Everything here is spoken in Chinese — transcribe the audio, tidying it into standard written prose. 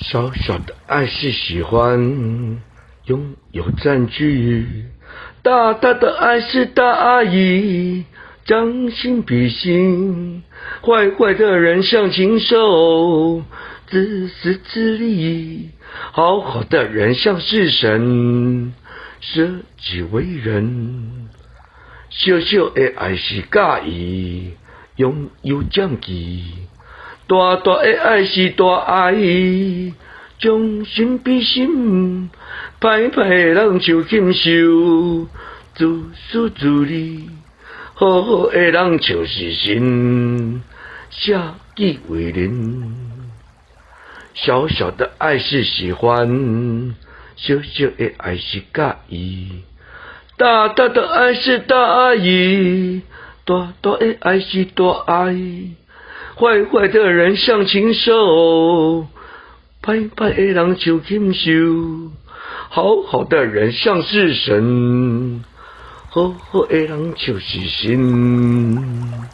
小小的爱是喜欢拥有占据，大大的爱是大意将心比心，坏坏的人像禽兽，自私自利，好好的人像是神，舍己为人。小小的爱是介意拥有占据，大大的爱是大爱将心比心，歹歹的人像禽兽，自私自利，好好的人像是神，舍己为人。小小的爱是喜欢，小小的爱是介意，大大的爱是大意，大大的爱是大爱，坏坏的人像禽兽，歹歹的人像禽兽，好好的人像是神，好好的人就是神。